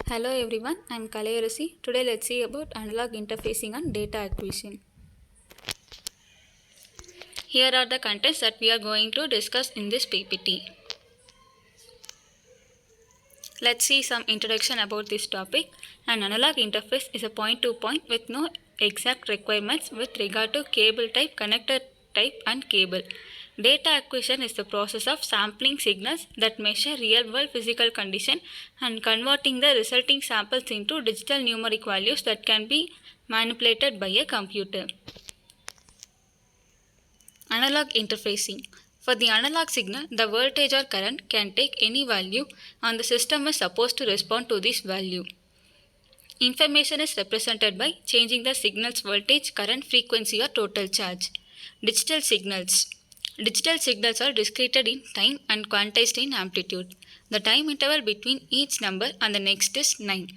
Hello everyone, I am Kalayarasi. Today let's see about analog interfacing and data acquisition. Here are the contents that we are going to discuss in this PPT. Let's see some introduction about this topic. An analog interface is a point-to-point with no exact requirements with regard to cable type, connector type and cable. Data acquisition is the process of sampling signals that measure real-world physical condition and converting the resulting samples into digital numeric values that can be manipulated by a computer. Analog interfacing. For the analog signal, the voltage or current can take any value and the system is supposed to respond to this value. Information is represented by changing the signal's voltage, current, frequency or total charge. Digital signals. Digital signals are discreted in time and quantized in amplitude. The time interval between each number and the next is 9.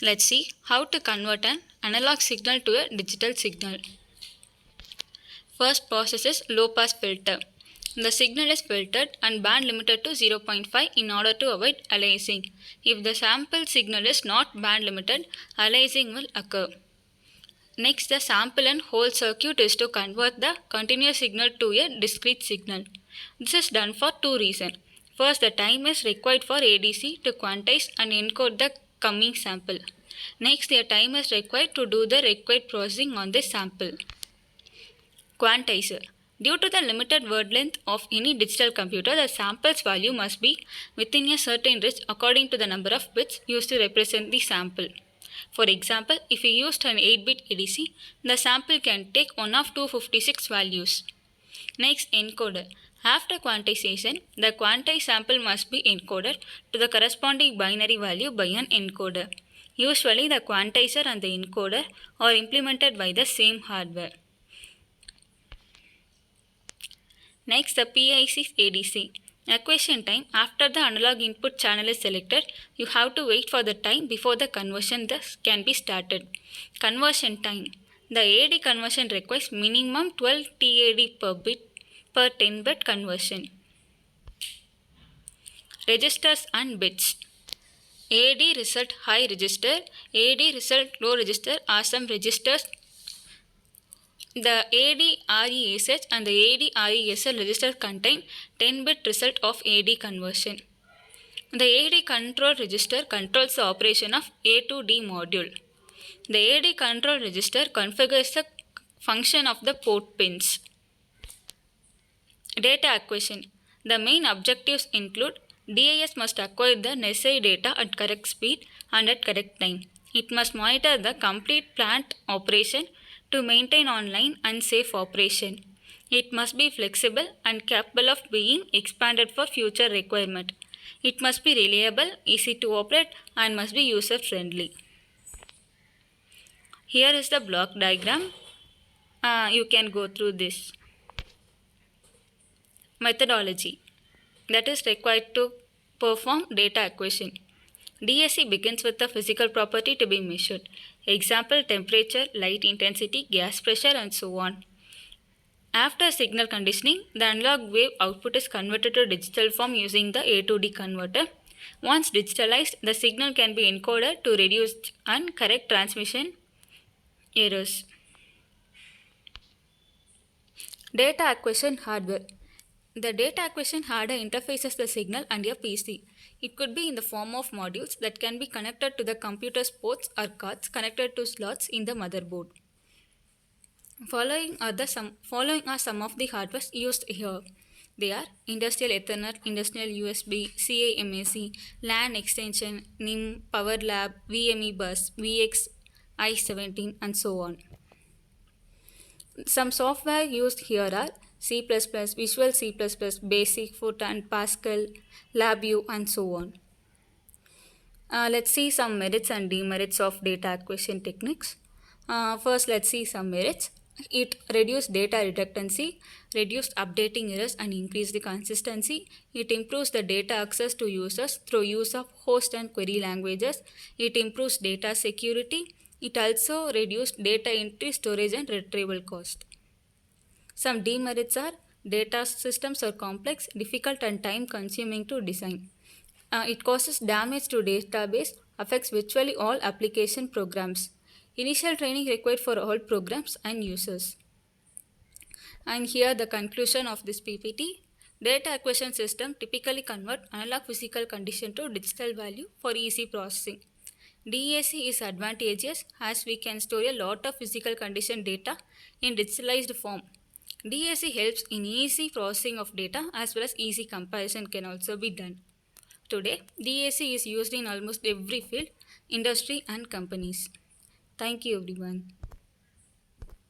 Let's see how to convert an analog signal to a digital signal. First process is low pass filter. The signal is filtered and band limited to 0.5 in order to avoid aliasing. If the sample signal is not band limited, aliasing will occur. Next, the sample and hold circuit is to convert the continuous signal to a discrete signal. This is done for two reasons. First, the time is required for ADC to quantize and encode the coming sample. Next, the time is required to do the required processing on this sample. Quantizer. Due to the limited word length of any digital computer, the sample's value must be within a certain range according to the number of bits used to represent the sample. For example, if you used an 8-bit ADC, the sample can take one of 256 values. Next, encoder. After quantization, the quantized sample must be encoded to the corresponding binary value by an encoder. Usually, the quantizer and the encoder are implemented by the same hardware. Next, the PIC ADC. Acquisition time. After the analog input channel is selected, you have to wait for the time before the conversion thus can be started. Conversion time. The AD conversion requires minimum 12 TAD per bit per 10-bit conversion. Registers and bits. AD result high register, AD result low register are some registers. The ADRESH and the ADRESL registers contain 10-bit result of AD conversion. The AD control register controls the operation of A to D module. The AD control register configures the function of the port pins. Data acquisition. The main objectives include DIS must acquire the necessary data at correct speed and at correct time. It must monitor the complete plant operation to maintain online and safe operation. It must be flexible and capable of being expanded for future requirement. It must be reliable, easy to operate and must be user friendly. Here is the block diagram. You can go through this. Methodology that is required to perform data acquisition. DSC begins with the physical property to be measured. Example, temperature, light intensity, gas pressure and so on. After signal conditioning, the analog wave output is converted to digital form using the A to D converter. Once digitalized, the signal can be encoded to reduce and correct transmission errors. Data acquisition hardware. The data acquisition hardware interfaces the signal and a PC. It could be in the form of modules that can be connected to the computer's ports or cards connected to slots in the motherboard. Following are some of the hardware used here. They are Industrial Ethernet, Industrial USB, CAMAC, LAN extension, NIM, Power Lab, VME Bus, VX, I17 and so on. Some software used here are C++, Visual C++, Basic, Fortran, Pascal, LabVIEW and so on. Let's see some merits and demerits of data acquisition techniques. First, let's see some merits. It reduces data redundancy, reduced updating errors and increase the consistency. It improves the data access to users through use of host and query languages. It improves data security. It also reduces data entry, storage and retrieval cost. Some demerits are data systems are complex, difficult and time consuming to design. It causes damage to database, affects virtually all application programs. Initial training required for all programs and users. And here the conclusion of this PPT. Data acquisition system typically convert analog physical condition to digital value for easy processing. DAC is advantageous as we can store a lot of physical condition data in digitalized form. DAC helps in easy processing of data as well as easy comparison can also be done. Today, DAC is used in almost every field, industry and companies. Thank you everyone.